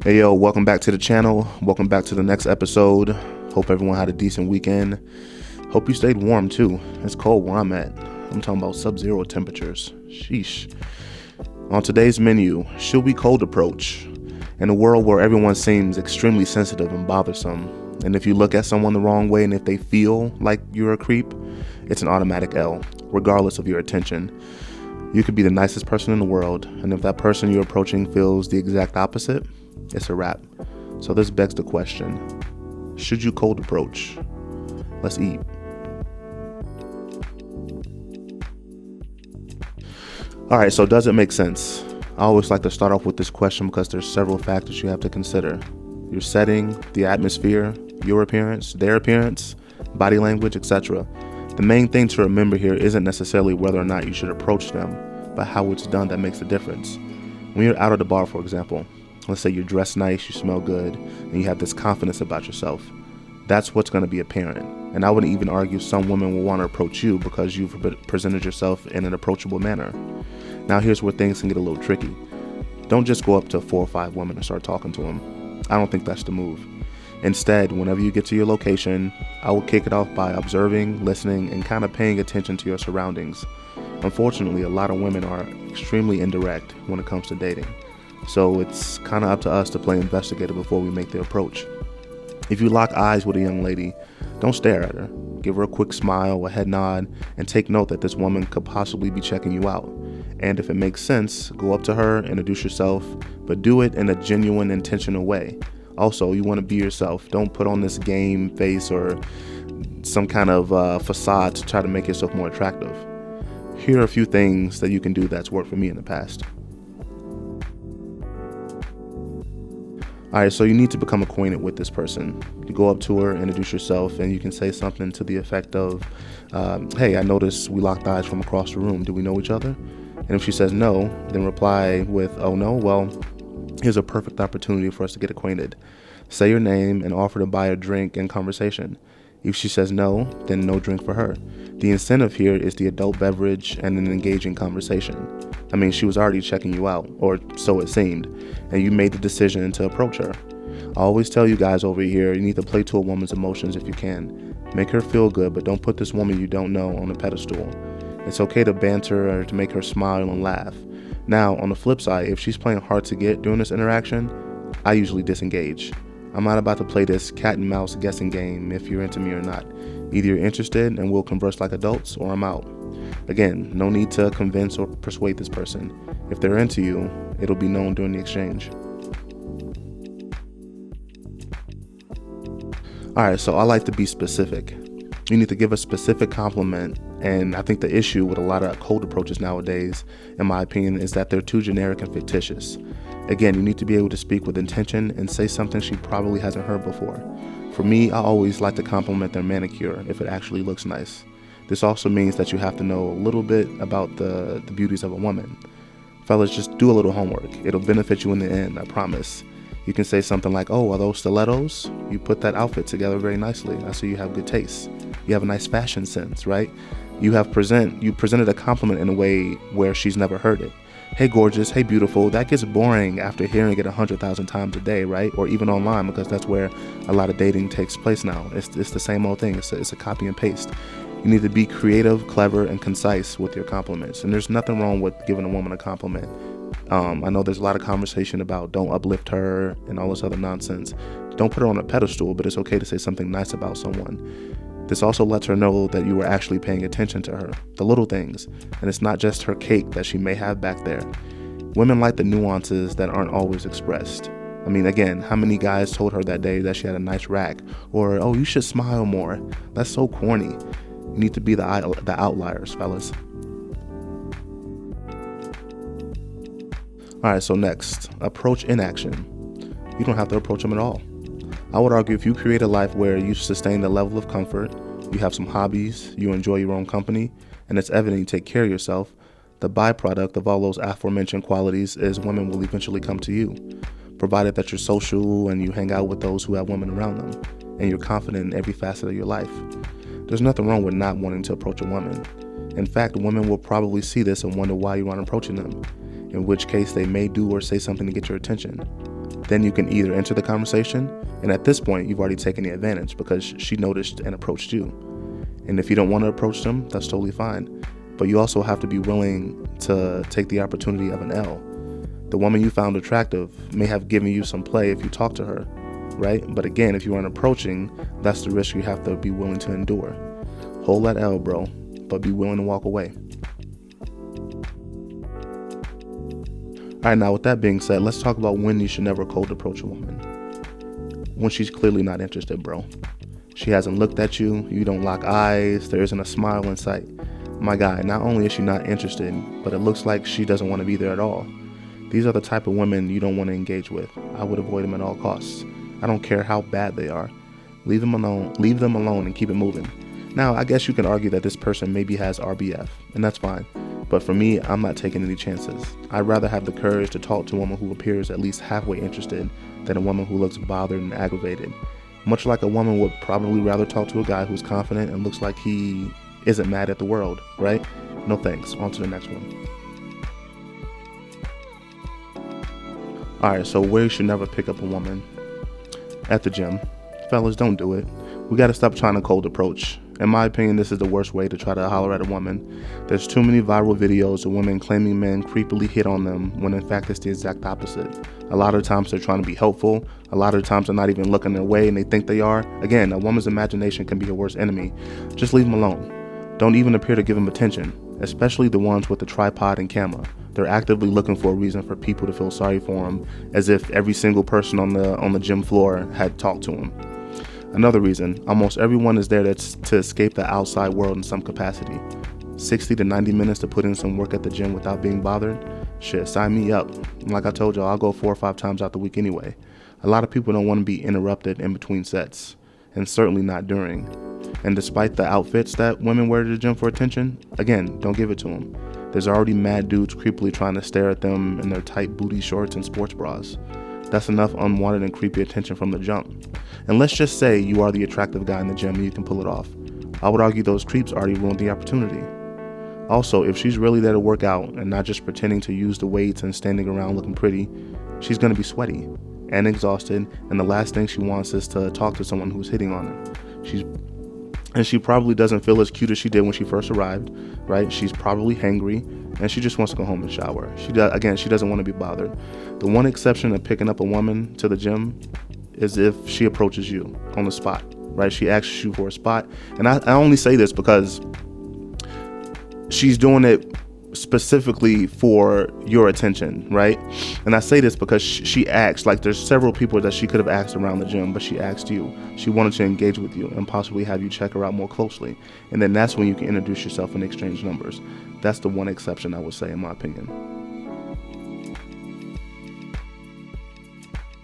Hey yo, welcome back to the channel. Welcome back to the next episode. Hope everyone had a decent weekend. Hope you stayed warm too. It's cold where I'm at. I'm talking about sub-zero temperatures. Sheesh. On today's menu, should we cold approach? In a world where everyone seems extremely sensitive and bothersome, and if you look at someone the wrong way and if they feel like you're a creep, it's an automatic L, regardless of your intention. You could be the nicest person in the world, and if that person you're approaching feels the exact opposite, it's a wrap. So this begs the question, should you cold approach? Let's eat. All right, so does it make sense? I always like to start off with this question because there's several factors you have to consider. Your setting, the atmosphere, your appearance, their appearance, body language, etc. The main thing to remember here isn't necessarily whether or not you should approach them, but how it's done that makes a difference. When you're out at the bar, for example, let's say you're dressed nice, you smell good, and you have this confidence about yourself. That's what's going to be apparent. And I would even argue some women will want to approach you because you've presented yourself in an approachable manner. Now here's where things can get a little tricky. Don't just go up to 4 or 5 women and start talking to them. I don't think that's the move. Instead, whenever you get to your location, I will kick it off by observing, listening, and kind of paying attention to your surroundings. Unfortunately, a lot of women are extremely indirect when it comes to dating. So it's kind of up to us to play investigator before we make the approach. If you lock eyes with a young lady, don't stare at her. Give her a quick smile, a head nod, and take note that this woman could possibly be checking you out. And if it makes sense, go up to her, introduce yourself, but do it in a genuine, intentional way. Also, you want to be yourself. Don't put on this game face or some kind of facade to try to make yourself more attractive. Here are a few things that you can do that's worked for me in the past. Alright, so you need to become acquainted with this person. You go up to her, introduce yourself, and you can say something to the effect of, hey, I noticed we locked eyes from across the room. Do we know each other? And if she says no, then reply with, oh no, well, here's a perfect opportunity for us to get acquainted. Say your name and offer to buy a drink and conversation. If she says no, then no drink for her. The incentive here is the adult beverage and an engaging conversation. I mean, she was already checking you out, or so it seemed, and you made the decision to approach her. I always tell you guys over here, you need to play to a woman's emotions if you can. Make her feel good, but don't put this woman you don't know on a pedestal. It's okay to banter or to make her smile and laugh. Now, on the flip side, if she's playing hard to get during this interaction, I usually disengage. I'm not about to play this cat and mouse guessing game if you're into me or not. Either you're interested and we'll converse like adults, or I'm out. Again, no need to convince or persuade this person. If they're into you, it'll be known during the exchange. Alright, so I like to be specific. You need to give a specific compliment, and I think the issue with a lot of cold approaches nowadays, in my opinion, is that they're too generic and fictitious. Again, you need to be able to speak with intention and say something she probably hasn't heard before. For me, I always like to compliment their manicure if it actually looks nice. This also means that you have to know a little bit about the beauties of a woman. Fellas, just do a little homework. It'll benefit you in the end, I promise. You can say something like, oh, are those stilettos? You put that outfit together very nicely. I see you have good taste. You have a nice fashion sense, right? You presented a compliment in a way where she's never heard it. Hey, gorgeous. Hey, beautiful. That gets boring after hearing it 100,000 times a day, right? Or even online, because that's where a lot of dating takes place now. It's the same old thing. It's a copy and paste. You need to be creative, clever, and concise with your compliments. And there's nothing wrong with giving a woman a compliment. I know there's a lot of conversation about don't uplift her and all this other nonsense. Don't put her on a pedestal, but it's okay to say something nice about someone. This also lets her know that you were actually paying attention to her, the little things, and it's not just her cake that she may have back there. Women like the nuances that aren't always expressed. I mean, again, how many guys told her that day that she had a nice rack? Or, oh, you should smile more. That's so corny. You need to be the outliers, fellas. Alright, so next, approach in action. You don't have to approach them at all. I would argue if you create a life where you sustain a level of comfort, you have some hobbies, you enjoy your own company, and it's evident you take care of yourself, the byproduct of all those aforementioned qualities is women will eventually come to you, provided that you're social and you hang out with those who have women around them, and you're confident in every facet of your life. There's nothing wrong with not wanting to approach a woman. In fact, women will probably see this and wonder why you aren't approaching them, in which case they may do or say something to get your attention. then you can either enter the conversation, and at this point, you've already taken the advantage because she noticed and approached you. And if you don't want to approach them, that's totally fine. But you also have to be willing to take the opportunity of an L. The woman you found attractive may have given you some play if you talk to her, right? But again, if you aren't approaching, that's the risk you have to be willing to endure. Hold that L, bro, but be willing to walk away. All right, now with that being said, let's talk about when you should never cold approach a woman. When she's clearly not interested, bro. She hasn't looked at you, you don't lock eyes, there isn't a smile in sight. My guy, not only is she not interested, but it looks like she doesn't want to be there at all. These are the type of women you don't want to engage with. I would avoid them at all costs. I don't care how bad they are. Leave them alone and keep it moving. Now, I guess you can argue that this person maybe has RBF, and that's fine. But for me, I'm not taking any chances. I'd rather have the courage to talk to a woman who appears at least halfway interested than a woman who looks bothered and aggravated. Much like a woman would probably rather talk to a guy who's confident and looks like he isn't mad at the world, right? No thanks. On to the next one. Alright, so where you should never pick up a woman? At the gym. Fellas, don't do it. We gotta stop trying to cold approach. In my opinion, this is the worst way to try to holler at a woman. There's too many viral videos of women claiming men creepily hit on them when in fact it's the exact opposite. A lot of times they're trying to be helpful. A lot of times they're not even looking their way and they think they are. Again, a woman's imagination can be your worst enemy. Just leave them alone. Don't even appear to give them attention, especially the ones with the tripod and camera. They're actively looking for a reason for people to feel sorry for them, as if every single person on the gym floor had talked to them. Another reason, almost everyone is there to escape the outside world in some capacity. 60 to 90 minutes to put in some work at the gym without being bothered? Shit, sign me up. Like I told y'all, I'll go 4 or 5 times out the week anyway. A lot of people don't want to be interrupted in between sets, and certainly not during. And despite the outfits that women wear to the gym for attention, again, don't give it to them. There's already mad dudes creepily trying to stare at them in their tight booty shorts and sports bras. That's enough unwanted and creepy attention from the jump. And let's just say you are the attractive guy in the gym and you can pull it off. I would argue those creeps already ruined the opportunity. Also, if she's really there to work out and not just pretending to use the weights and standing around looking pretty, she's going to be sweaty and exhausted, and the last thing she wants is to talk to someone who's hitting on her. She probably doesn't feel as cute as she did when she first arrived, right? She's probably hangry, and she just wants to go home and shower. She doesn't want to be bothered. The one exception to picking up a woman to the gym is if she approaches you on the spot, right? She asks you for a spot, and I only say this because she's doing it specifically for your attention, right? And I say this because she asked, like there's several people that she could have asked around the gym, but she asked you. She wanted to engage with you and possibly have you check her out more closely. And then that's when you can introduce yourself and exchange numbers. That's the one exception I would say, in my opinion.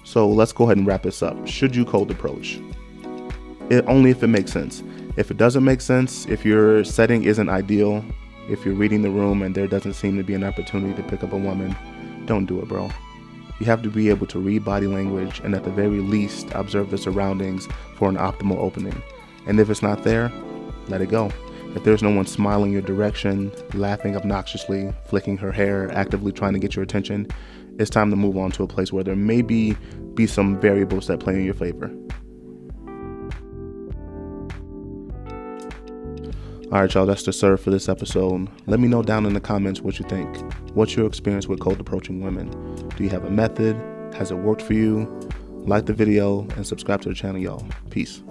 So let's go ahead and wrap this up. Should you cold approach? Only if it makes sense. If it doesn't make sense, if your setting isn't ideal, if you're reading the room and there doesn't seem to be an opportunity to pick up a woman, don't do it, bro. You have to be able to read body language and at the very least observe the surroundings for an optimal opening. And if it's not there, let it go. If there's no one smiling your direction, laughing obnoxiously, flicking her hair, actively trying to get your attention, it's time to move on to a place where there may be some variables that play in your favor. Alright y'all, that's the serve for this episode. Let me know down in the comments what you think. What's your experience with cold approaching women? Do you have a method? Has it worked for you? Like the video and subscribe to the channel, y'all. Peace.